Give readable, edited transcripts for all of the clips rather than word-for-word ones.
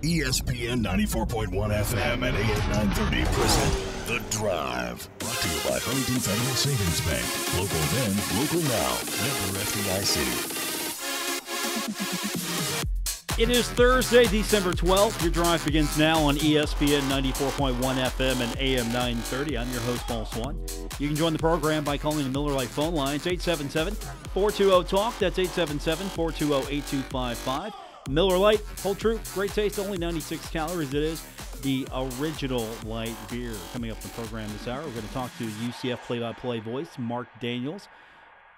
ESPN 94.1 FM and AM 930 present The Drive. Brought to you by Huntington Federal Savings Bank. Local then, local now. Member FDIC. It is Thursday, December 12th. Your drive begins now on ESPN 94.1 FM and AM 930. I'm your host, Paul Swann. You can join the program by calling the Miller Lite phone lines, 877-420-TALK. That's 877-420-8255. Miller Lite, whole truth, great taste, only 96 calories. It is the original light beer. Coming up in the program this hour, we're going to talk to UCF play-by-play voice, Marc Daniels.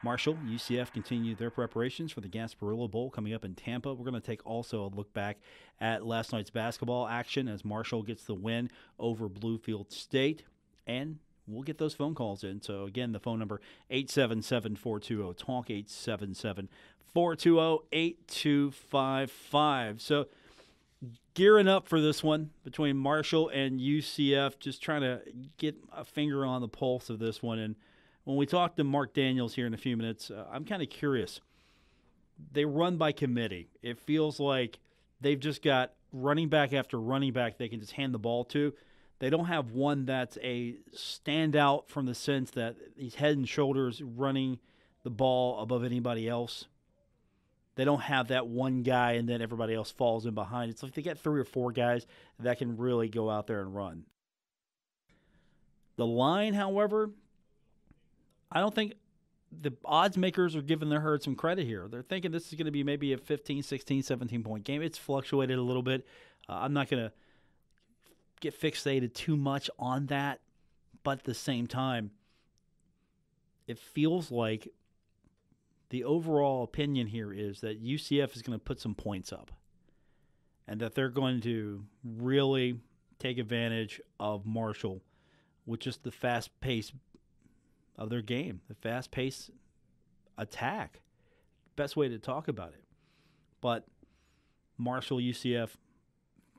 Marshall, UCF continue their preparations for the Gasparilla Bowl coming up in Tampa. We're going to take also a look back at last night's basketball action as Marshall gets the win over Bluefield State. And we'll get those phone calls in. So, again, the phone number, 877-420-TALK, 877-420-8255. So, gearing up for this one between Marshall and UCF, just trying to get a finger on the pulse of this one. And when we talk to Marc Daniels here in a few minutes, I'm kind of curious. They run by committee. It feels like they've just got running back after running back they can just hand the ball to. They don't have one that's a standout from the sense that he's head and shoulders running the ball above anybody else. They don't have that one guy and then everybody else falls in behind. It's like they got 3 or 4 guys that can really go out there and run. The line, however, I don't think the odds makers are giving their herd some credit here. They're thinking this is going to be maybe a 15, 16, 17-point game. It's fluctuated a little bit. I'm not going to get fixated too much on that. But at the same time, it feels like the overall opinion here is that UCF is going to put some points up and that they're going to really take advantage of Marshall with just the fast pace of their game, the fast-paced attack. Best way to talk about it. But Marshall, UCF, as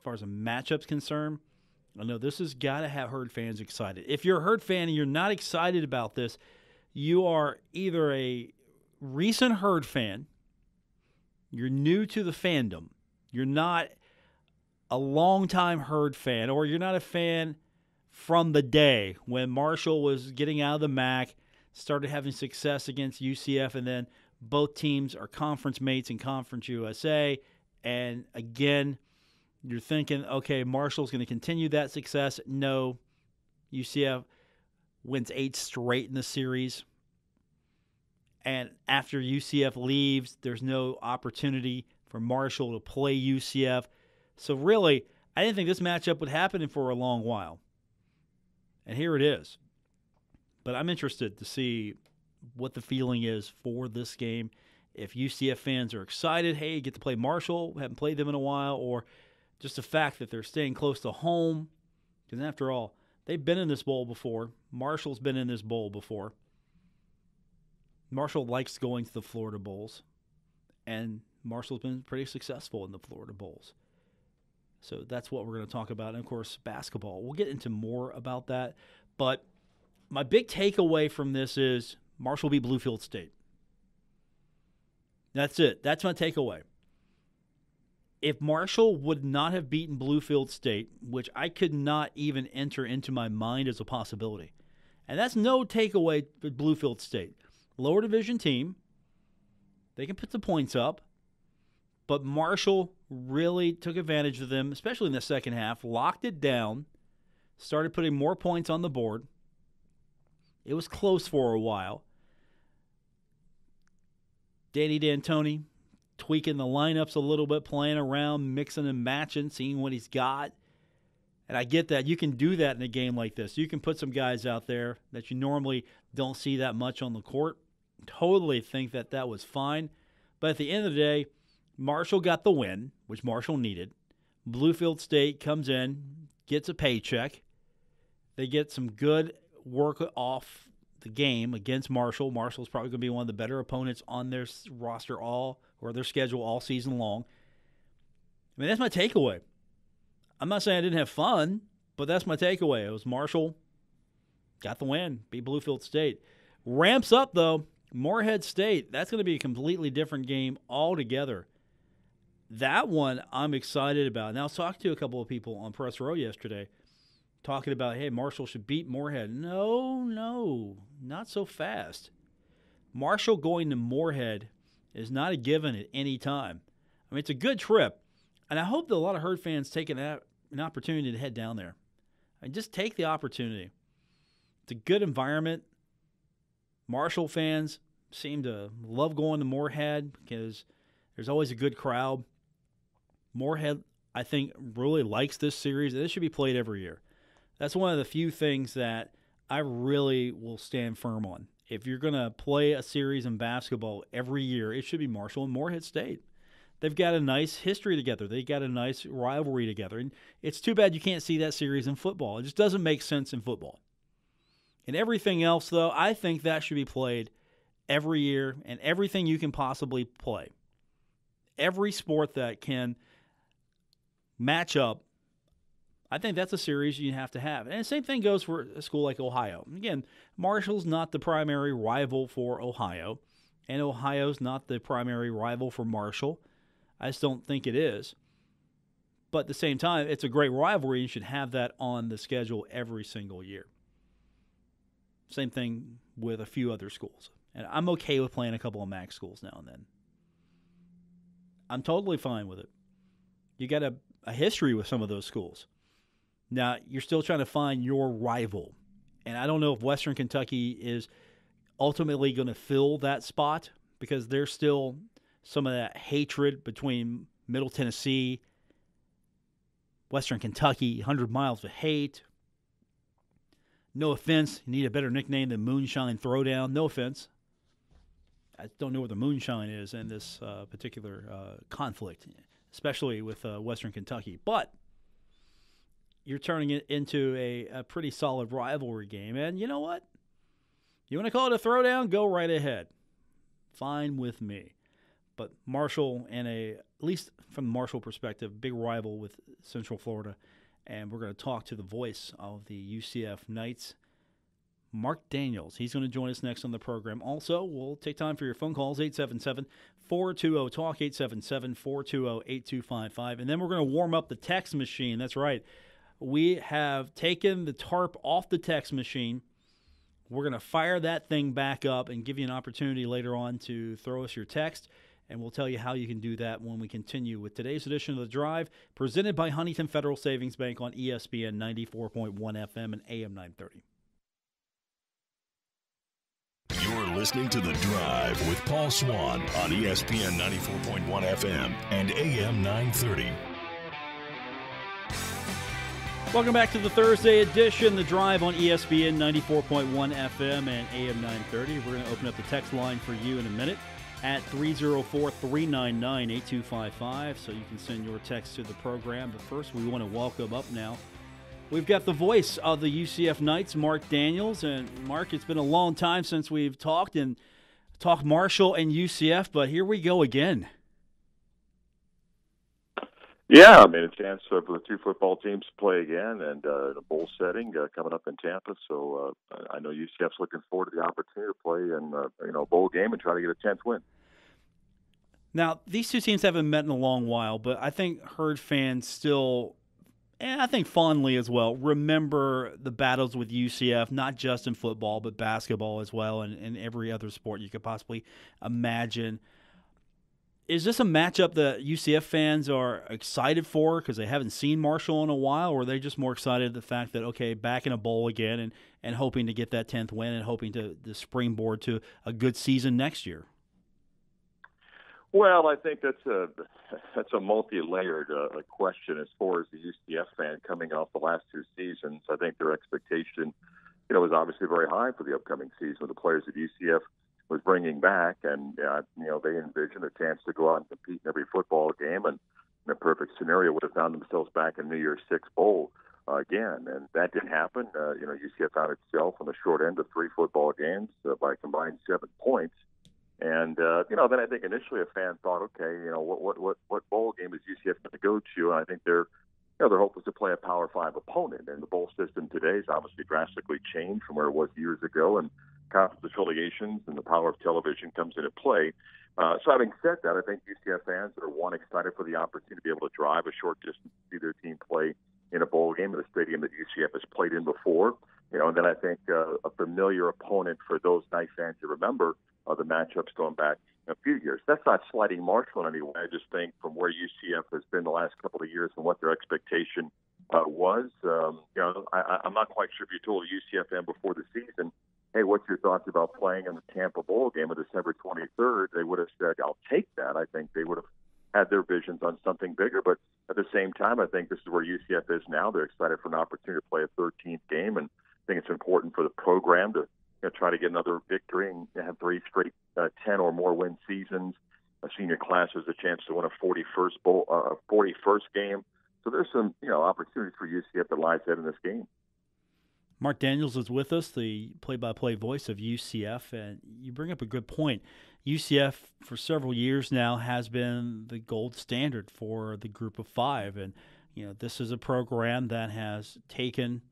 far as a matchup's concerned, I know this has got to have Herd fans excited. If you're a Herd fan and you're not excited about this, you are either a recent Herd fan, you're new to the fandom, you're not a longtime Herd fan, or you're not a fan from the day when Marshall was getting out of the MAC, started having success against UCF, and then both teams are conference mates in Conference USA. And again, you're thinking, okay, Marshall's going to continue that success. No, UCF wins 8 straight in the series. And after UCF leaves, there's no opportunity for Marshall to play UCF. So really, I didn't think this matchup would happen for a long while. And here it is. But I'm interested to see what the feeling is for this game. If UCF fans are excited, hey, you get to play Marshall, haven't played them in a while, or just the fact that they're staying close to home. Because after all, they've been in this bowl before. Marshall's been in this bowl before. Marshall likes going to the Florida Bowls. And Marshall's been pretty successful in the Florida Bowls. So that's what we're going to talk about. And, of course, basketball. We'll get into more about that. But my big takeaway from this is Marshall beat Bluefield State. That's it. That's my takeaway. If Marshall would not have beaten Bluefield State, which I could not even enter into my mind as a possibility, and that's no takeaway with Bluefield State. Lower division team, they can put the points up. But Marshall really took advantage of them, especially in the second half, locked it down, started putting more points on the board. It was close for a while. Danny D'Antoni tweaking the lineups a little bit, playing around, mixing and matching, seeing what he's got. And I get that. You can do that in a game like this. You can put some guys out there that you normally don't see that much on the court. Totally think that that was fine. But at the end of the day, Marshall got the win, which Marshall needed. Bluefield State comes in, gets a paycheck. They get some good work off the game against Marshall. Marshall's probably going to be one of the better opponents on their roster or their schedule all season long. I mean, that's my takeaway. I'm not saying I didn't have fun, but that's my takeaway. It was Marshall got the win, beat Bluefield State. Ramps up, though, Morehead State. That's going to be a completely different game altogether. that one I'm excited about. Now, I was talking to a couple of people on Press Row yesterday talking about, hey, Marshall should beat Moorhead. No, not so fast. Marshall going to Moorhead is not a given at any time. I mean, it's a good trip, and I hope that a lot of Herd fans take an opportunity to head down there. I mean, just take the opportunity. It's a good environment. Marshall fans seem to love going to Moorhead because there's always a good crowd. Moorhead, I think, really likes this series, and it should be played every year. That's one of the few things that I really will stand firm on. If you're going to play a series in basketball every year, it should be Marshall and Moorhead State. They've got a nice history together. They've got a nice rivalry together. And it's too bad you can't see that series in football. It just doesn't make sense in football. And everything else, though, I think that should be played every year and everything you can possibly play. Every sport that can match up, I think that's a series you have to have. And the same thing goes for a school like Ohio. Again, Marshall's not the primary rival for Ohio, and Ohio's not the primary rival for Marshall. I just don't think it is. But at the same time, it's a great rivalry. You should have that on the schedule every single year. Same thing with a few other schools. And I'm okay with playing a couple of MAC schools now and then. I'm totally fine with it. You got a history with some of those schools. Now, you're still trying to find your rival. And I don't know if Western Kentucky is ultimately going to fill that spot because there's still some of that hatred between Middle Tennessee, Western Kentucky, 100 miles of hate. No offense, you need a better nickname than Moonshine Throwdown. No offense. I don't know where the moonshine is in this particular conflict, especially with Western Kentucky. But you're turning it into a pretty solid rivalry game. And you know what? You want to call it a throwdown? Go right ahead. Fine with me. But Marshall, and at least from the Marshall perspective, big rival with Central Florida. And we're going to talk to the voice of the UCF Knights, Marc Daniels. He's going to join us next on the program. Also, we'll take time for your phone calls, 877-420-TALK, 877-420-8255. And then we're going to warm up the text machine. That's right. We have taken the tarp off the text machine. We're going to fire that thing back up and give you an opportunity later on to throw us your text. And we'll tell you how you can do that when we continue with today's edition of The Drive, presented by Huntington Federal Savings Bank on ESPN 94.1 FM and AM 930. You're listening to The Drive with Paul Swann on ESPN 94.1 FM and AM 930. Welcome back to the Thursday edition, The Drive on ESPN 94.1 FM and AM 930. We're going to open up the text line for you in a minute at 304-399-8255, so you can send your text to the program. But first, we want to welcome up now. We've got the voice of the UCF Knights, Marc Daniels. And, Marc, it's been a long time since we've talked Marshall and UCF, but here we go again. Yeah, I mean, a chance for the two football teams to play again and in a bowl setting coming up in Tampa. So I know UCF's looking forward to the opportunity to play in a bowl game and try to get a 10th win. Now, these two teams haven't met in a long while, but I think Herd fans still, and I think fondly as well, remember the battles with UCF, not just in football, but basketball as well, and every other sport you could possibly imagine. Is this a matchup that UCF fans are excited for because they haven't seen Marshall in a while, or are they just more excited at the fact that, okay, back in a bowl again and hoping to get that 10th win and hoping to springboard to a good season next year? Well, I think that's a multi-layered question as far as the UCF fan coming off the last two seasons. I think their expectation, was obviously very high for the upcoming season with the players that UCF was bringing back, and they envisioned a chance to go out and compete in every football game, and in a perfect scenario would have found themselves back in New Year's Six Bowl again, and that didn't happen. UCF found itself on the short end of 3 football games by a combined 7 points, and then I think initially a fan thought, okay, what bowl game is UCF going to go to? And I think their hope was to play a Power 5 opponent, and the bowl system today is obviously drastically changed from where it was years ago, and conference affiliations and the power of television comes into play. So having said that, I think UCF fans are, one, excited for the opportunity to be able to drive a short distance to see their team play in a bowl game in a stadium that UCF has played in before. And then I think a familiar opponent for those night fans to remember the matchups going back a few years. That's not slighting Marshall in any way. I just think from where UCF has been the last couple of years and what their expectation was, I'm not quite sure if you told a UCF fan before the season, hey, what's your thoughts about playing in the Tampa Bowl game on December 23rd? They would have said, I'll take that. I think they would have had their visions on something bigger. But at the same time, I think this is where UCF is now. They're excited for an opportunity to play a 13th game, and I think it's important for the program to try to get another victory and have 3 straight 10 or more win seasons. A senior class has a chance to win a 41st game. So there's some opportunities for UCF that lies ahead in this game. Marc Daniels is with us, the play-by-play voice of UCF, and you bring up a good point. UCF, for several years now, has been the gold standard for the Group of Five, and this is a program that has taken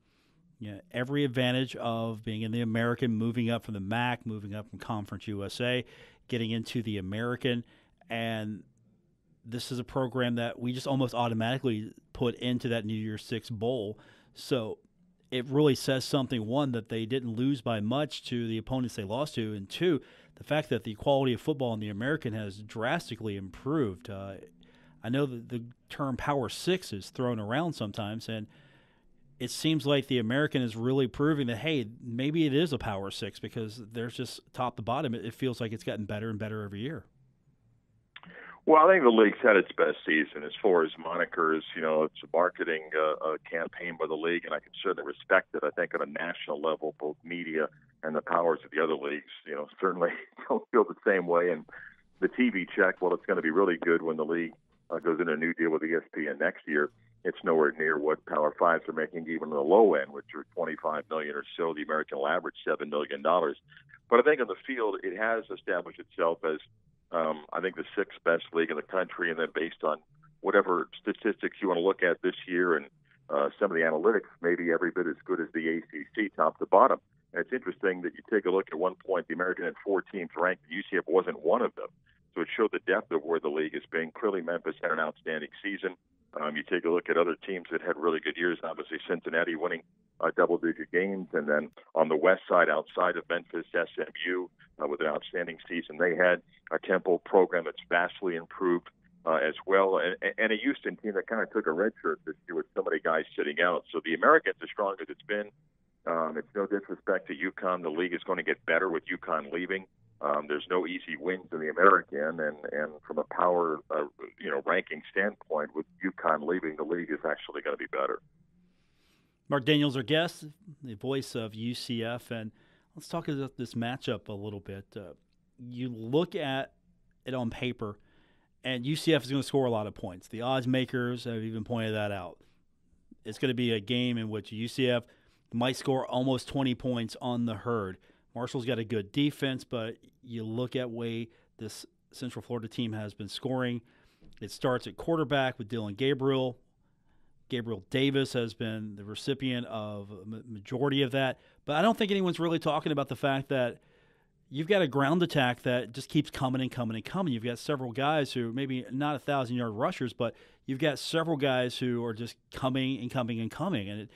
every advantage of being in the American, moving up from the MAC, moving up from Conference USA, getting into the American, and this is a program that we just almost automatically put into that New Year's Six Bowl. So it really says something, one, that they didn't lose by much to the opponents they lost to, and two, the fact that the quality of football in the American has drastically improved. I know that the term Power Six is thrown around sometimes, and it seems like the American is really proving that, hey, maybe it is a Power Six because there's just top to bottom. It feels like it's gotten better and better every year. Well, I think the league's had its best season as far as monikers. It's a marketing campaign by the league, and I can certainly respect it. I think at a national level, both media and the powers of the other leagues, certainly don't feel the same way. And the TV check, well, it's going to be really good when the league goes into a new deal with ESPN next year. It's nowhere near what Power Fives are making, even on the low end, which are $25 million or so. The American will average $7 million. But I think on the field, it has established itself as I think the 6th best league in the country, and then based on whatever statistics you want to look at this year and some of the analytics, maybe every bit as good as the ACC top to bottom. And it's interesting that you take a look at one point, the American had 4 teams ranked. UCF wasn't one of them. So it showed the depth of where the league has been. Clearly, Memphis had an outstanding season. You take a look at other teams that had really good years, obviously Cincinnati winning double-digit games. And then on the west side, outside of Memphis, SMU with an outstanding season. They had a Temple program that's vastly improved as well, and a Houston team that kind of took a red shirt this year with so many guys sitting out. So the American's as strong as it's been. It's no disrespect to UConn. The league is going to get better with UConn leaving. There's no easy wins in the American, and from a power ranking standpoint, with UConn leaving, the league is actually going to be better. Marc Daniels, our guest, the voice of UCF, and let's talk about this matchup a little bit. You look at it on paper, and UCF is going to score a lot of points. The odds makers have even pointed that out. It's going to be a game in which UCF might score almost 20 points on the herd. Marshall's got a good defense, but you look at way this Central Florida team has been scoring. It starts at quarterback with Dylan Gabriel. Gabriel Davis has been the recipient of a majority of that. But I don't think anyone's really talking about the fact that you've got a ground attack that just keeps coming and coming and coming. You've got several guys who maybe not 1,000-yard rushers, but you've got several guys who are just coming and coming and coming. And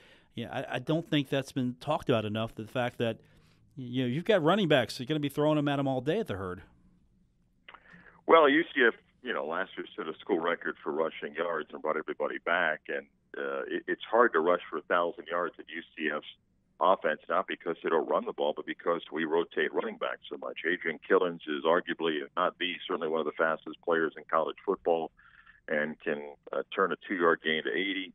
I don't think that's been talked about enough, the fact that you've got running backs. You're going to be throwing them at them all day at the herd. Well, UCF, last year set a school record for rushing yards and brought everybody back. And it's hard to rush for 1,000 yards at UCF's offense, not because they don't run the ball, but because we rotate running backs so much. Adrian Killens is arguably, if not certainly one of the fastest players in college football and can turn a 2-yard gain to 80.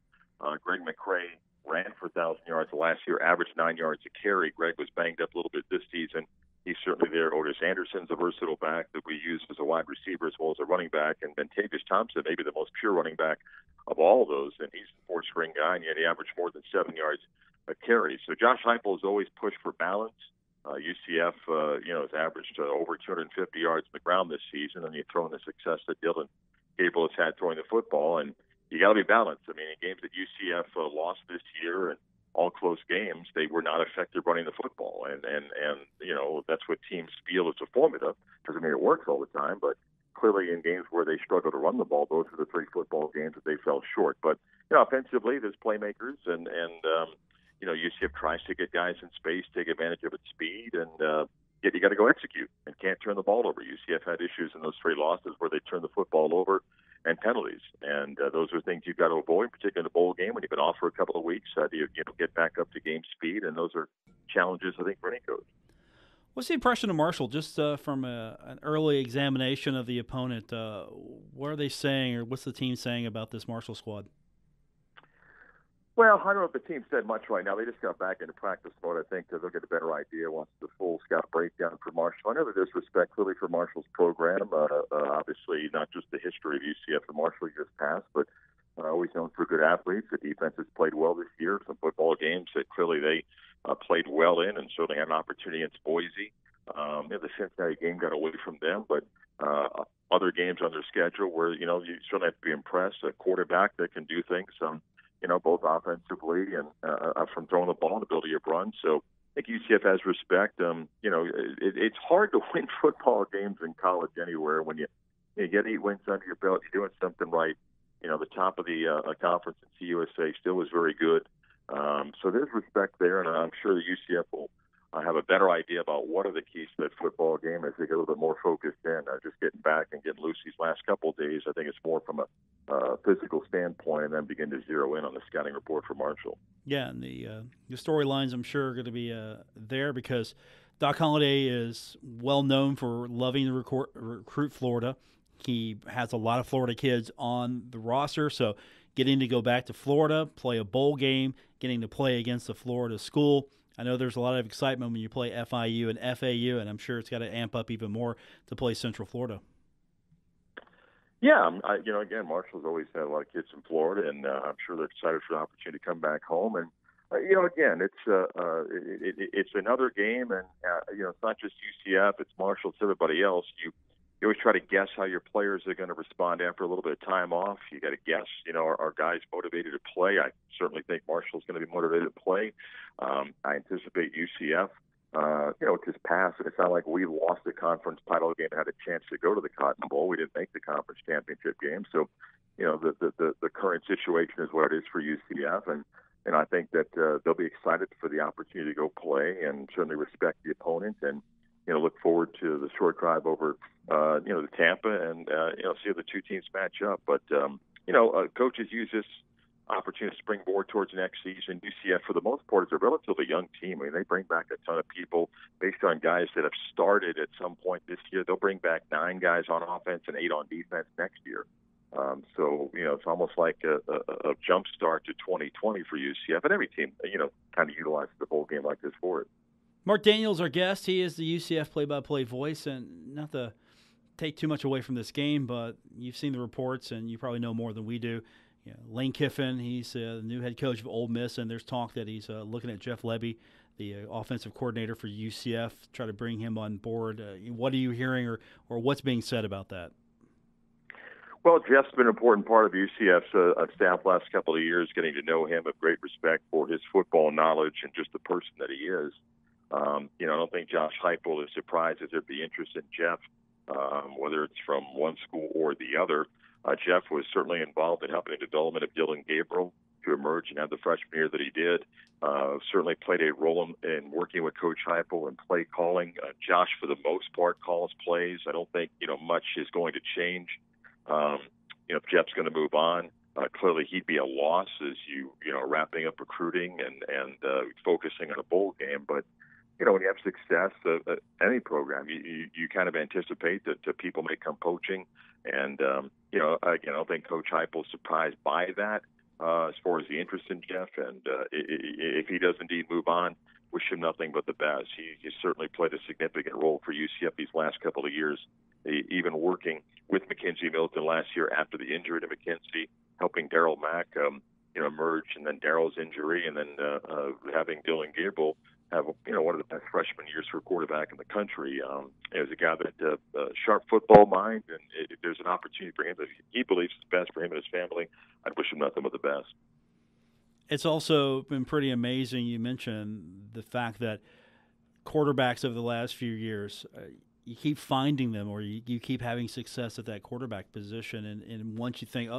Greg McCray ran for 1,000 yards last year, averaged 9 yards a carry. Greg was banged up a little bit this season. He's certainly there. Otis Anderson's a versatile back that we use as a wide receiver as well as a running back. And Tavius Thompson, maybe the most pure running back of all of those. And he's the 4th-string guy, and yet he averaged more than 7 yards a carry. So Josh Heupel has always pushed for balance. UCF, has averaged over 250 yards on the ground this season, and you throw in the success that Dylan Gabriel has had throwing the football, and you got to be balanced. I mean, in games that UCF lost this year, and all close games, they were not effective running the football. And that's what teams feel is a formula. Doesn't mean it works all the time, but clearly in games where they struggle to run the ball, those are the 3 football games that they fell short. But, offensively, there's playmakers, and UCF tries to get guys in space, take advantage of its speed, and yet you got to go execute and can't turn the ball over. UCF had issues in those 3 losses where they turned the football over and penalties, and those are things you've got to avoid, particularly in a bowl game when you've been off for a couple of weeks. You get back up to game speed, and those are challenges, I think, for any coach. What's the impression of Marshall, just from an early examination of the opponent? What are they saying, or what's the team saying about this Marshall squad? Well, I don't know if the team said much right now. They just got back into practice mode, I think, to they'll get a better idea once the full scout breakdown for Marshall. I know that there's respect clearly for Marshall's program. Obviously, not just the history of UCF and Marshall years past, but always known for good athletes. The defense has played well this year. Some football games that clearly they played well in, and certainly had an opportunity against Boise. The Cincinnati game got away from them, but other games on their schedule where, you certainly have to be impressed. A quarterback that can do things, both offensively and from throwing the ball and ability to run. So I think UCF has respect. It's hard to win football games in college anywhere when you get 8 wins under your belt, you're doing something right. The top of the conference in CUSA still was very good. So there's respect there, and I'm sure the UCF will have a better idea about what are the keys to that football game as they get a little bit more focused in. Just getting back and getting loose these last couple of days, I think it's more from a physical standpoint, and then begin to zero in on the scouting report for Marshall. Yeah, and the storylines, I'm sure, are going to be there because Doc Holliday is well known for loving to recruit Florida. He has a lot of Florida kids on the roster, so getting to go back to Florida, play a bowl game, getting to play against a Florida school. I know there's a lot of excitement when you play FIU and FAU, and I'm sure it's got to amp up even more to play Central Florida. Yeah, again, Marshall's always had a lot of kids in Florida, and I'm sure they're excited for the opportunity to come back home. And again, it's another game, and it's not just UCF; it's Marshall, it's everybody else. You always try to guess how your players are going to respond after a little bit of time off. You got to guess, are guys motivated to play? I certainly think Marshall's going to be motivated to play. I anticipate UCF. Just pass, and it's not like we lost the conference title game and had a chance to go to the Cotton Bowl. We didn't make the conference championship game, so the current situation is what it is for UCF, and I think that they'll be excited for the opportunity to go play, and certainly respect the opponent, and look forward to the short drive over to Tampa, and see how the two teams match up. But coaches use this opportunity to springboard towards next season. UCF, for the most part, is a relatively young team. I mean, they bring back a ton of people based on guys that have started at some point this year. They'll bring back 9 guys on offense and 8 on defense next year. So it's almost like a jump start to 2020 for UCF, and every team, kind of utilizes the bowl game like this for it. Marc Daniels, our guest, he is the UCF play-by-play voice, and not to take too much away from this game, but you've seen the reports, and you probably know more than we do. Lane Kiffin, he's the new head coach of Ole Miss, and there's talk that he's looking at Jeff Lebby, the offensive coordinator for UCF, try to bring him on board. What are you hearing, or what's being said about that? Well, Jeff's been an important part of UCF's staff last couple of years, getting to know him, have great respect for his football knowledge and just the person that he is. I don't think Josh Heupel is surprised that there'd be interest in Jeff, whether it's from one school or the other. Jeff was certainly involved in helping the development of Dylan Gabriel to emerge and have the freshman year that he did. Certainly played a role in working with Coach Heupel and play calling. Josh, for the most part, calls plays. I don't think much is going to change. If Jeff's going to move on, clearly he'd be a loss as wrapping up recruiting and focusing on a bowl game. But when you have success, any program, you kind of anticipate that people may come poaching. And, again, I don't think Coach Heupel is surprised by that as far as the interest in Jeff. And if he does indeed move on, wish him nothing but the best. He certainly played a significant role for UCF these last couple of years, even working with Mackenzie Milton last year after the injury to Mackenzie, helping Darryl Mack emerge, and then Darryl's injury, and then having Dylan Gabriel have one of the best freshman years for a quarterback in the country. As a guy that sharp football mind, and there's an opportunity for him that he believes is best for him and his family. I'd wish him nothing but the best. It's also been pretty amazing. You mentioned the fact that quarterbacks over the last few years, you keep finding them, or you keep having success at that quarterback position. And once you think,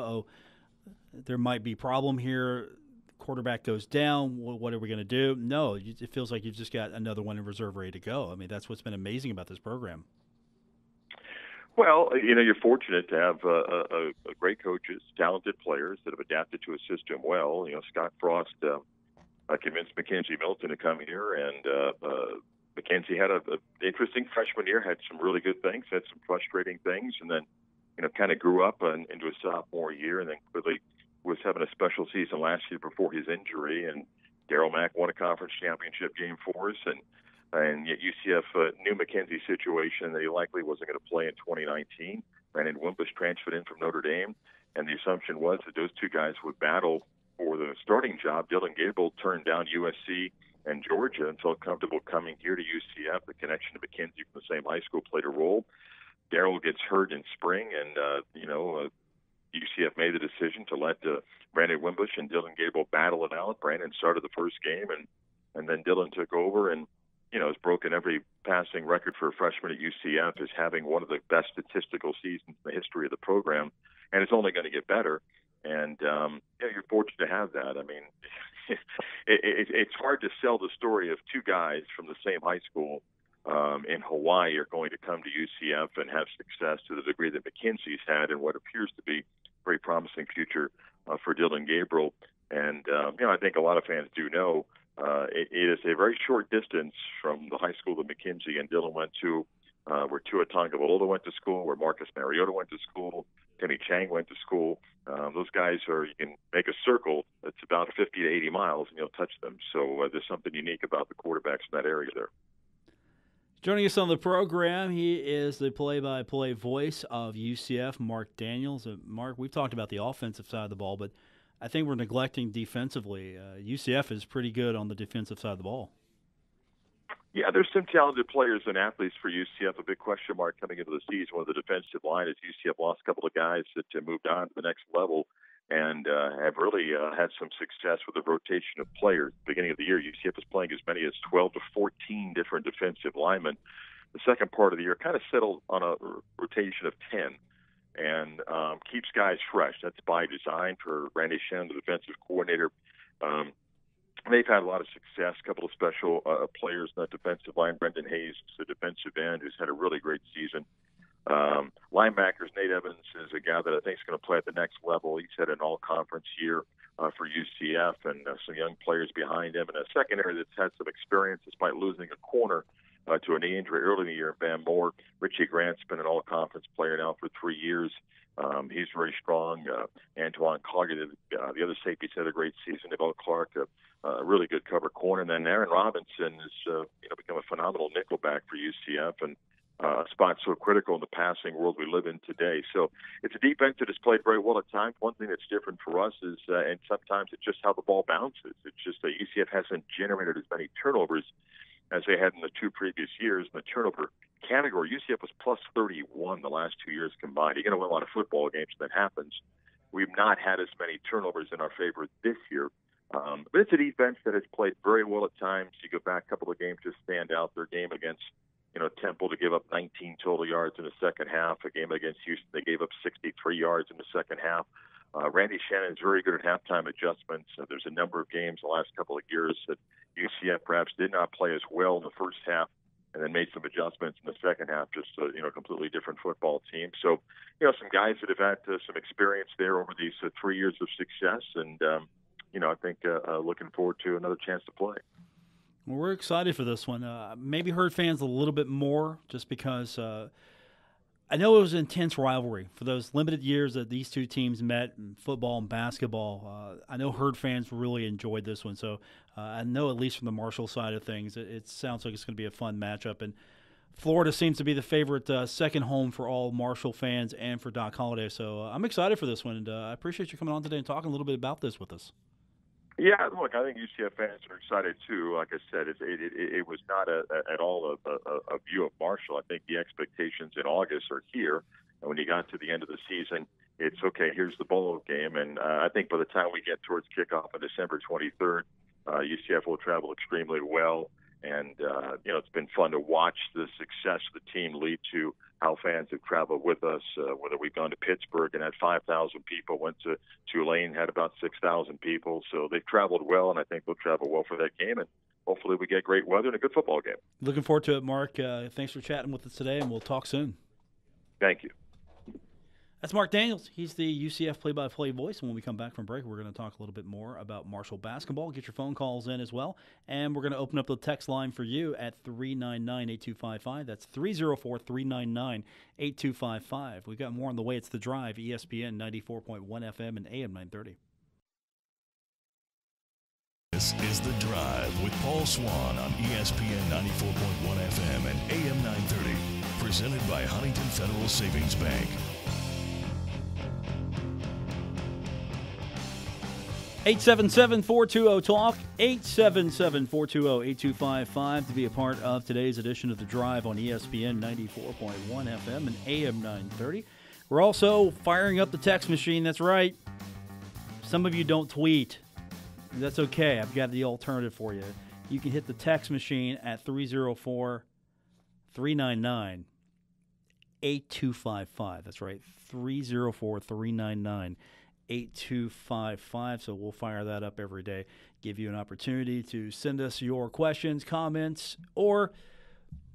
there might be a problem here, quarterback goes down, what are we going to do? No, it feels like you've just got another one in reserve ready to go. I mean, that's what's been amazing about this program. Well, you're fortunate to have great coaches, talented players that have adapted to a system well. Scott Frost convinced Mackenzie Milton to come here, and Mackenzie had an interesting freshman year, had some really good things, had some frustrating things, and then, kind of grew up into a sophomore year, and then clearly was having a special season last year before his injury. And Darryl Mack won a conference championship game for us, and yet UCF knew Mackenzie's situation that he likely wasn't going to play in 2019. Brandon Wimbush transferred in from Notre Dame, and the assumption was that those two guys would battle for the starting job. Dylan Gabriel turned down USC and Georgia and felt comfortable coming here to UCF. The connection to Mackenzie from the same high school played a role. Darryl gets hurt in spring, and UCF made the decision to let Brandon Wimbush and Dylan Gabriel battle it out. Brandon started the first game, and then Dylan took over and has broken every passing record for a freshman at UCF, is having one of the best statistical seasons in the history of the program, and it's only going to get better. And you're fortunate to have that. I mean, it's hard to sell the story of two guys from the same high school in Hawaii are going to come to UCF and have success to the degree that Mackenzie's had, and what appears to be a very promising future for Dylan Gabriel. And I think a lot of fans do know it is a very short distance from the high school that Mackenzie and Dylan went to, where Tua Tagovailoa went to school, where Marcus Mariota went to school, Timmy Chang went to school. Those guys you can make a circle that's about 50 to 80 miles, and you'll touch them. So there's something unique about the quarterbacks in that area there. Joining us on the program, he is the play-by-play voice of UCF, Marc Daniels. Mark, we've talked about the offensive side of the ball, but I think we're neglecting defensively. UCF is pretty good on the defensive side of the ball. Yeah, there's some talented players and athletes for UCF. A big question mark coming into the season with the defensive line is UCF lost a couple of guys that moved on to the next level and have really had some success with the rotation of players. Beginning of the year, UCF was playing as many as 12 to 14 different defensive linemen. The second part of the year kind of settled on a rotation of 10 and keeps guys fresh. That's by design for Randy Shannon, the defensive coordinator. They've had a lot of success. A couple of special players in that defensive line. Brendan Hayes, the defensive end, who's had a really great season. Linebackers, Nate Evans is a guy that I think is going to play at the next level. He's had an all-conference year for UCF, and some young players behind him. And a secondary that's had some experience despite losing a corner to a knee injury early in the year, Van Moore. Richie Grant's been an all-conference player now for 3 years. He's very strong. Antoine Collier, the other safety's had a great season. Devon Clark, a really good cover corner. And then Aaron Robinson has become a phenomenal nickelback for UCF, and a spot so critical in the passing world we live in today. So it's a defense that has played very well at times. One thing that's different for us is, and sometimes it's just how the ball bounces. It's just that UCF hasn't generated as many turnovers as they had in the 2 previous years. In the turnover category, UCF was plus 31 the last 2 years combined. You're going to win a lot of football games when that happens. We've not had as many turnovers in our favor this year. But it's a defense that has played very well at times. You go back a couple of games to stand out. Their game against Temple to give up 19 total yards in the second half. A game against Houston, they gave up 63 yards in the second half. Randy Shannon is very good at halftime adjustments. There's a number of games the last couple of years that UCF perhaps did not play as well in the first half and then made some adjustments in the second half, just a completely different football team. So, some guys that have had some experience there over these 3 years of success, and, I think looking forward to another chance to play. Well, we're excited for this one. Maybe hurt fans a little bit more just because I know it was an intense rivalry for those limited years that these two teams met in football and basketball. I know herd fans really enjoyed this one. So I know at least from the Marshall side of things, it sounds like it's going to be a fun matchup. And Florida seems to be the favorite second home for all Marshall fans and for Doc Holliday. So I'm excited for this one, and I appreciate you coming on today and talking a little bit about this with us. Yeah, look, I think UCF fans are excited too. Like I said, it was not at all a view of Marshall. I think the expectations in August are here, and when you got to the end of the season, it's okay, here's the bowl game. And I think by the time we get towards kickoff on December 23rd, UCF will travel extremely well. And, it's been fun to watch the success of the team lead to how fans have traveled with us, whether we've gone to Pittsburgh and had 5,000 people, went to Tulane, had about 6,000 people. So they've traveled well, and I think they'll travel well for that game. And hopefully we get great weather and a good football game. Looking forward to it, Mark. Thanks for chatting with us today, and we'll talk soon. Thank you. That's Marc Daniels. He's the UCF play-by-play voice. And when we come back from break, we're going to talk a little bit more about Marshall basketball. Get your phone calls in as well. And we're going to open up the text line for you at 399-8255. That's 304-399-8255. We've got more on the way. It's The Drive, ESPN 94.1 FM and AM 930. This is The Drive with Paul Swann on ESPN 94.1 FM and AM 930. Presented by Huntington Federal Savings Bank. 877-420-TALK, 877-420-8255 to be a part of today's edition of The Drive on ESPN 94.1 FM and AM 930. We're also firing up the text machine. That's right. Some of you don't tweet. That's okay. I've got the alternative for you. You can hit the text machine at 304-399-8255. That's right, 304-399-8255. 8255. So we'll fire that up every day. Give you an opportunity to send us your questions, comments, or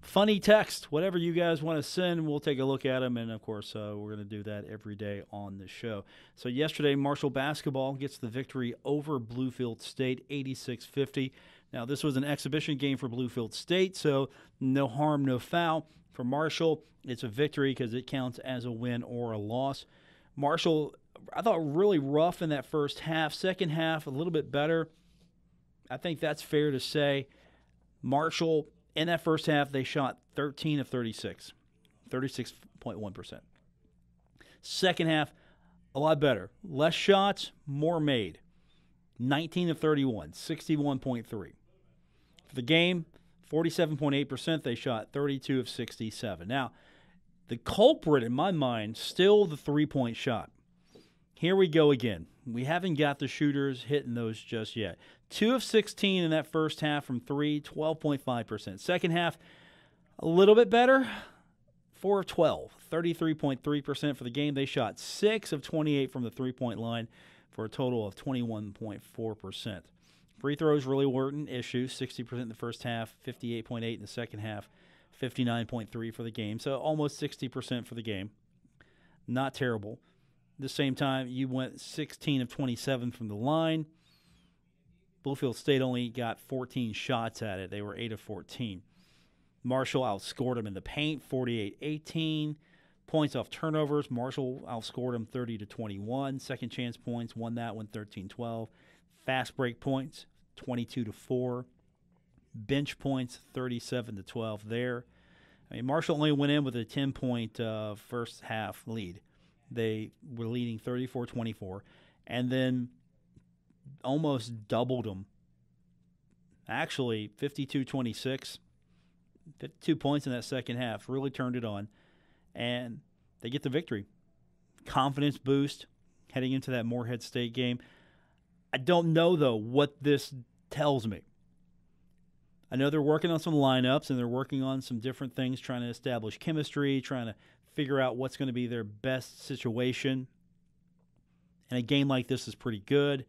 funny text. Whatever you guys want to send, we'll take a look at them. And, of course, we're going to do that every day on the show. So yesterday, Marshall basketball gets the victory over Bluefield State, 86-50. Now, this was an exhibition game for Bluefield State, so no harm, no foul. For Marshall, it's a victory because it counts as a win or a loss. Marshall, I thought, really rough in that first half. Second half, a little bit better. I think that's fair to say. Marshall, in that first half, they shot 13 of 36, 36.1%. Second half, a lot better. Less shots, more made. 19 of 31, 61.3. For the game, 47.8%, they shot 32 of 67. Now, the culprit, in my mind, still the three-point shot. Here we go again. We haven't got the shooters hitting those just yet. 2 of 16 in that first half from 3, 12.5%. Second half, a little bit better, 4 of 12, 33.3% for the game. They shot 6 of 28 from the three-point line for a total of 21.4%. Free throws really weren't an issue, 60% in the first half, 58.8 in the second half, 59.3 for the game. So almost 60% for the game. Not terrible. At the same time, you went 16 of 27 from the line. Bluefield State only got 14 shots at it. They were 8 of 14. Marshall outscored them in the paint, 48-18. Points off turnovers, Marshall outscored them 30-21. Second chance points, won that one 13-12. Fast break points, 22-4. Bench points, 37-12 there. I mean, Marshall only went in with a 10-point first half lead. They were leading 34-24, and then almost doubled them. Actually, 52-26, 52 points in that second half. Really turned it on, and they get the victory. Confidence boost heading into that Morehead State game. I don't know, though, what this tells me. I know they're working on some lineups, and they're working on some different things, trying to establish chemistry, trying to figure out what's going to be their best situation. And a game like this is pretty good.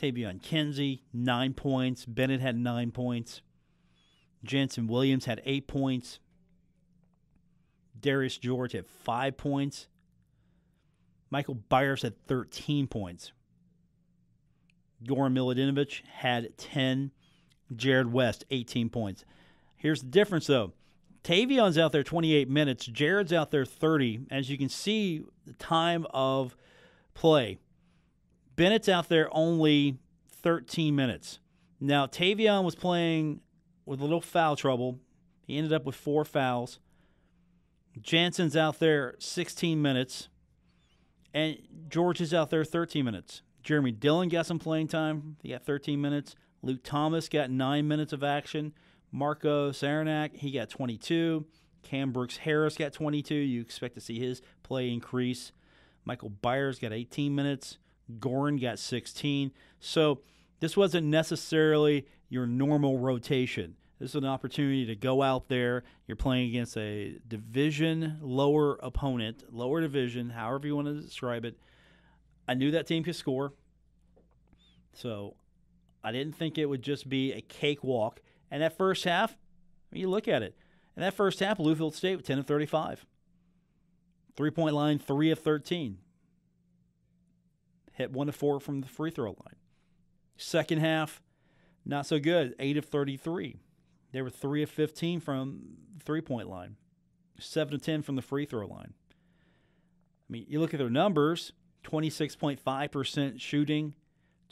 Tavion Kinsey, 9 points. Bennett had 9 points. Jensen Williams had 8 points. Darius George had 5 points. Michael Byers had 13 points. Goran Miladinovich had 10. Jared West, 18 points. Here's the difference, though. Tavion's out there 28 minutes. Jared's out there 30. As you can see, the time of play. Bennett's out there only 13 minutes. Now, Tavion was playing with a little foul trouble. He ended up with 4 fouls. Jansen's out there 16 minutes. And George is out there 13 minutes. Jeremy Dillon got some playing time. He got 13 minutes. Luke Thomas got 9 minutes of action. Marco Saranac, he got 22. Cam Brooks-Harris got 22. You expect to see his play increase. Michael Byers got 18 minutes. Gorin got 16. So this wasn't necessarily your normal rotation. This is an opportunity to go out there. You're playing against a division lower opponent, lower division, however you want to describe it. I knew that team could score. So I didn't think it would just be a cakewalk. And that first half, you look at it. In that first half, Bluefield State with 10 of 35. 3-point line, 3 of 13. Hit 1 of 4 from the free throw line. Second half, not so good, 8 of 33. They were 3 of 15 from the 3-point line. 7 of 10 from the free throw line. I mean, you look at their numbers, 26.5% shooting,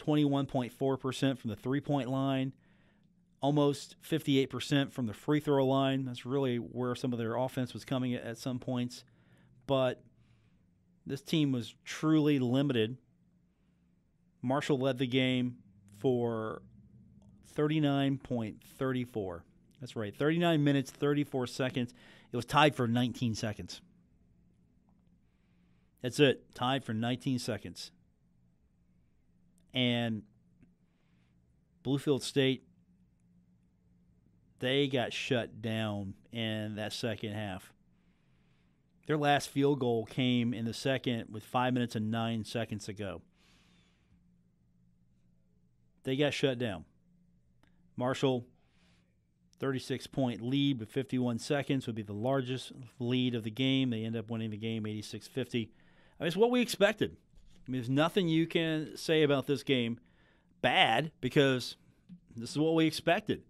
21.4% from the 3-point line, almost 58% from the free throw line. That's really where some of their offense was coming at some points. But this team was truly limited. Marshall led the game for 39.34. That's right, 39 minutes, 34 seconds. It was tied for 19 seconds. That's it, tied for 19 seconds. And Bluefield State, they got shut down in that second half. Their last field goal came in the second with 5 minutes and 9 seconds to go. They got shut down. Marshall, 36-point lead with 51 seconds would be the largest lead of the game. They end up winning the game 86-50. I mean, it's what we expected. I mean, there's nothing you can say about this game bad because this is what we expected.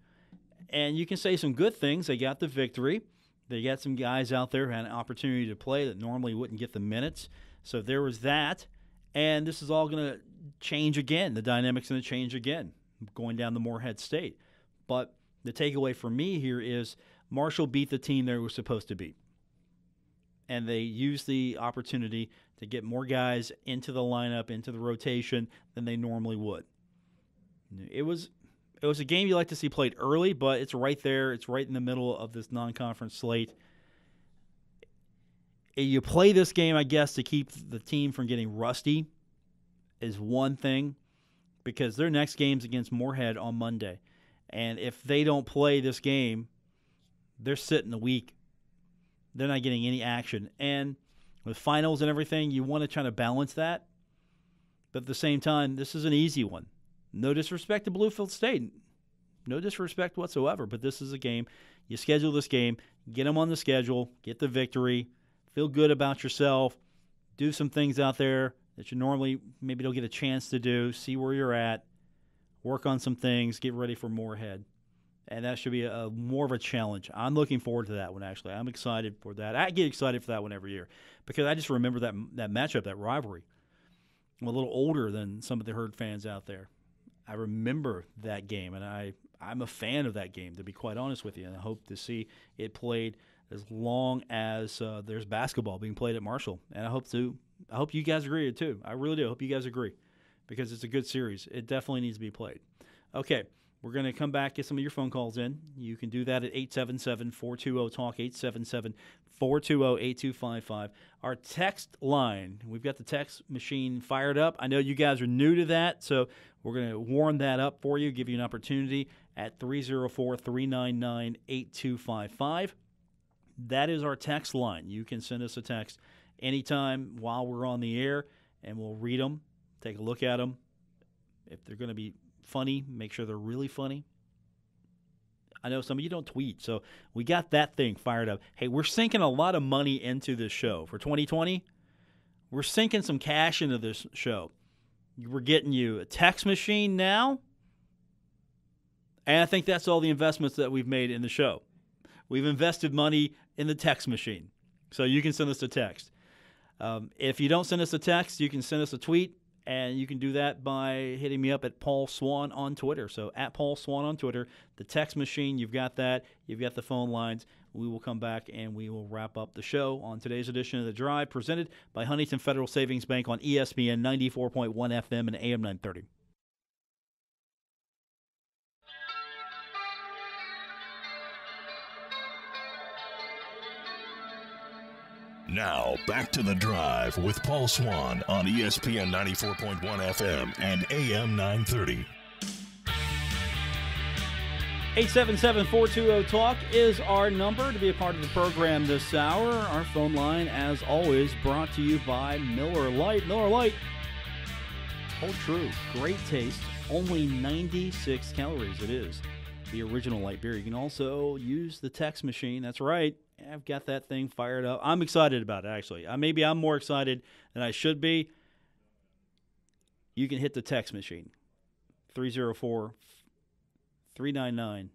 And you can say some good things. They got the victory. They got some guys out there who had an opportunity to play that normally wouldn't get the minutes. So there was that. And this is all going to change again. The dynamic's going to change again going down to Morehead State. But the takeaway for me here is Marshall beat the team they were supposed to beat. And they used the opportunity to get more guys into the lineup, into the rotation than they normally would. It was a game you like to see played early, but it's right there. It's right in the middle of this non-conference slate. You play this game, I guess, to keep the team from getting rusty is one thing because their next game's against Morehead on Monday. And if they don't play this game, they're sitting a week. They're not getting any action. And with finals and everything, you want to try to balance that. But at the same time, this is an easy one. No disrespect to Bluefield State. No disrespect whatsoever. But this is a game. You schedule this game. Get them on the schedule. Get the victory. Feel good about yourself. Do some things out there that you normally maybe don't get a chance to do. See where you're at. Work on some things. Get ready for Morehead. And that should be a more of a challenge. I'm looking forward to that one, actually. I'm excited for that. I get excited for that one every year because I just remember that matchup, that rivalry. I'm a little older than some of the Herd fans out there. I remember that game, and I'm a fan of that game, to be quite honest with you, and I hope to see it played as long as there's basketball being played at Marshall. And I hope you guys agree too. I really do. I hope you guys agree because it's a good series. It definitely needs to be played. Okay. We're going to come back, get some of your phone calls in. You can do that at 877-420-TALK, 877-420-8255. Our text line, we've got the text machine fired up. I know you guys are new to that, so we're going to warm that up for you, give you an opportunity at 304-399-8255. That is our text line. You can send us a text anytime while we're on the air, and we'll read them, take a look at them. If they're going to be funny, make sure they're really funny. I know some of you don't tweet, so we got that thing fired up. Hey, we're sinking a lot of money into this show. For 2020, we're sinking some cash into this show. We're getting you a text machine now, and I think that's all the investments that we've made in the show. We've invested money in the text machine, so you can send us a text. If you don't send us a text, you can send us a tweet. And you can do that by hitting me up at Paul Swann on Twitter. So at Paul Swann on Twitter, the text machine, you've got that. You've got the phone lines. We will come back and we will wrap up the show on today's edition of The Drive, presented by Huntington Federal Savings Bank on ESPN 94.1 FM and AM 930. Now, back to The Drive with Paul Swann on ESPN 94.1 FM and AM 930. 877-420-TALK is our number to be a part of the program this hour. Our phone line, as always, brought to you by Miller Lite. Miller Lite, hold true, great taste, only 96 calories. It is the original light beer. You can also use the text machine. That's right. I've got that thing fired up. I'm excited about it, actually. Maybe I'm more excited than I should be. You can hit the text machine, 304-399-8255.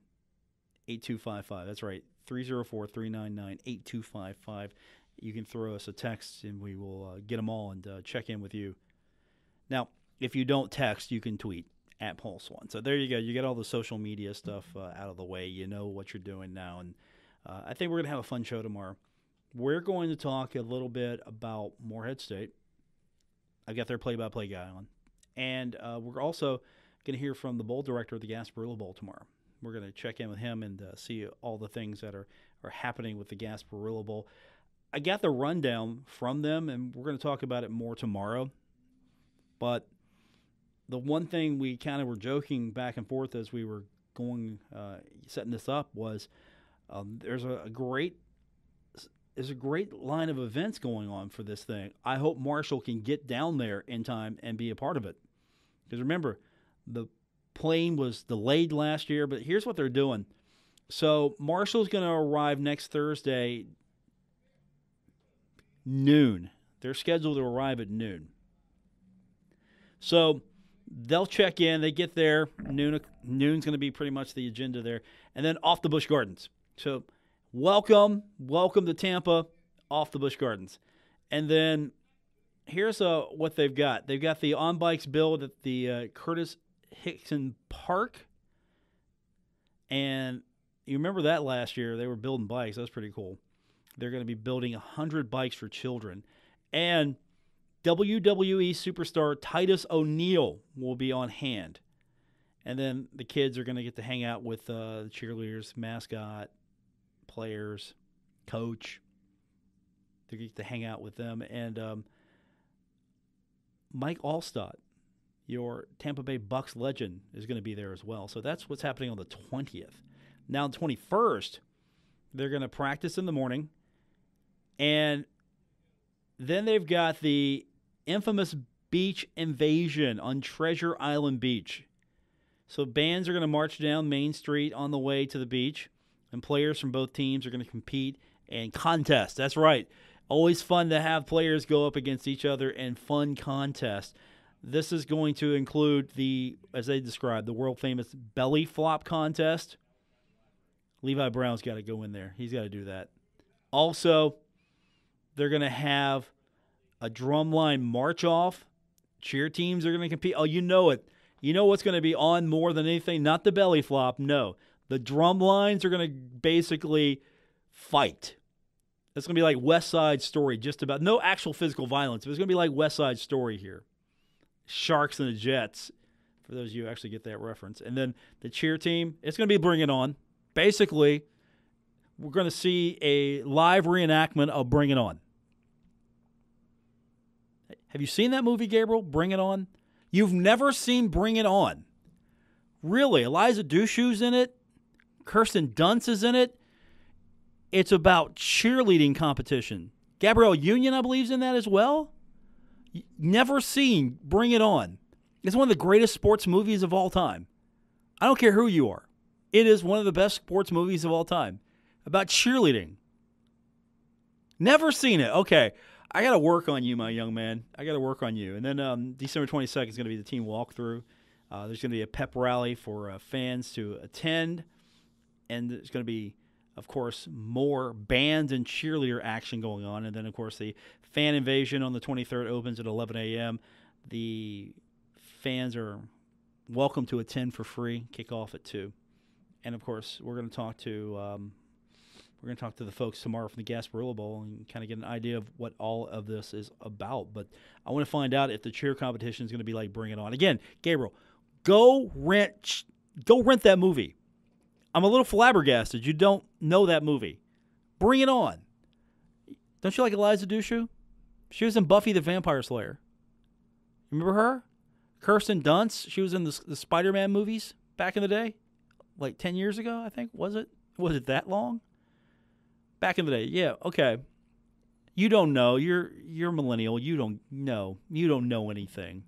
That's right, 304-399-8255. You can throw us a text, and we will get them all and check in with you. Now, if you don't text, you can tweet at Paul Swann. So there you go. You get all the social media stuff out of the way. You know what you're doing now, and I think we're going to have a fun show tomorrow. We're going to talk a little bit about Morehead State. I've got their play-by-play guy on. And we're also going to hear from the bowl director of the Gasparilla Bowl tomorrow. We're going to check in with him and see all the things that are happening with the Gasparilla Bowl. I got the rundown from them, and we're going to talk about it more tomorrow. But the one thing we kind of were joking back and forth as we were going setting this up was there's a great line of events going on for this thing. I hope Marshall can get down there in time and be a part of it. Because remember, the plane was delayed last year, but here's what they're doing. So Marshall's going to arrive next Thursday noon. They're scheduled to arrive at noon. So they'll check in. They get there. Noon's going to be pretty much the agenda there. And then off to Busch Gardens. So welcome to Tampa, off the Busch Gardens. And then here's what they've got. They've got the on-bikes build at the Curtis Hickson Park. And you remember that last year. They were building bikes. That was pretty cool. They're going to be building 100 bikes for children. And WWE superstar Titus O'Neil will be on hand. And then the kids are going to get to hang out with the cheerleaders, mascot, players, coach. They get to hang out with them. And Mike Allstott, your Tampa Bay Bucks legend, is going to be there as well. So that's what's happening on the 20th. Now, on the 21st, they're going to practice in the morning. And then they've got the infamous beach invasion on Treasure Island Beach. So bands are going to march down Main Street on the way to the beach, and players from both teams are going to compete and contest. That's right. Always fun to have players go up against each other in fun contests. This is going to include as they described, the world-famous belly flop contest. Levi Brown's got to go in there. He's got to do that. Also, they're going to have a drumline march-off. Cheer teams are going to compete. Oh, you know it. You know what's going to be on more than anything? Not the belly flop, no. The drum lines are going to basically fight. It's going to be like West Side Story, just about. No actual physical violence, but it's going to be like West Side Story here. Sharks and the Jets, for those of you who actually get that reference. And then the cheer team, it's going to be Bring It On. Basically, we're going to see a live reenactment of Bring It On. Have you seen that movie, Gabriel? Bring It On? You've never seen Bring It On. Really? Eliza Dushku's in it. Kirsten Dunst is in it. It's about cheerleading competition. Gabrielle Union, I believe, is in that as well. Never seen Bring It On. It's one of the greatest sports movies of all time. I don't care who you are. It is one of the best sports movies of all time. About cheerleading. Never seen it. Okay. I got to work on you, my young man. I got to work on you. And then December 22nd is going to be the team walkthrough. There's going to be a pep rally for fans to attend. And there's going to be, of course, more band and cheerleader action going on. And then, of course, the fan invasion on the 23rd opens at 11 a.m. The fans are welcome to attend for free. Kick off at 2. And, of course, we're going to talk to the folks tomorrow from the Gasparilla Bowl and kind of get an idea of what all of this is about. But I want to find out if the cheer competition is going to be like Bring It On. Again, Gabriel, go rent that movie. I'm a little flabbergasted you don't know that movie. Bring It On. Don't you like Eliza Dushku? She was in Buffy the Vampire Slayer. Remember her? Kirsten Dunst. She was in the Spider-Man movies back in the day, like 10 years ago, I think. Was it that long? Back in the day, yeah. Okay. You don't know. You're millennial. You don't know. You don't know anything.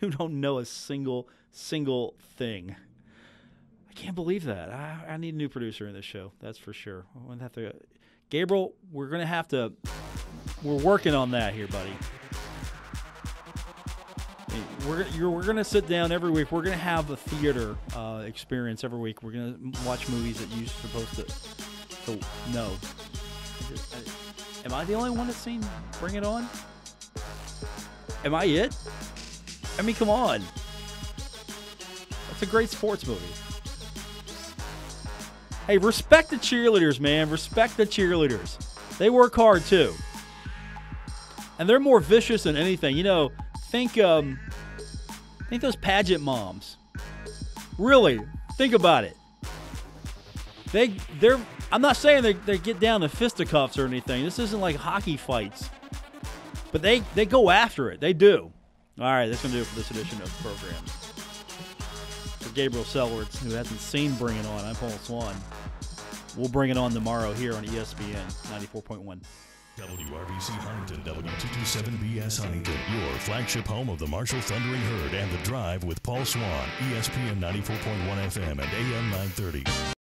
You don't know a single thing. I can't believe that. I need a new producer in this show. That's for sure. I'm gonna have to. Gabriel, we're gonna have to. We're working on that here, buddy. We're gonna sit down every week. We're gonna have a theater experience every week. We're gonna watch movies that you're supposed to know. Am I the only one that's seen Bring It On? Am I it? I mean, come on. That's a great sports movie. Hey, respect the cheerleaders, man. Respect the cheerleaders. They work hard, too. And they're more vicious than anything. You know, think those pageant moms. Really, think about it. They're. I'm not saying they get down to fisticuffs or anything. This isn't like hockey fights. But they go after it. They do. All right, that's going to do it for this edition of the program. For Gabriel Selwards, who hasn't seen Bring It On, I'm Paul Swann. We'll bring it on tomorrow here on ESPN 94.1. WRBC Huntington, W227BS Huntington, your flagship home of the Marshall Thundering Herd and The Drive with Paul Swann, ESPN 94.1 FM and AM 930.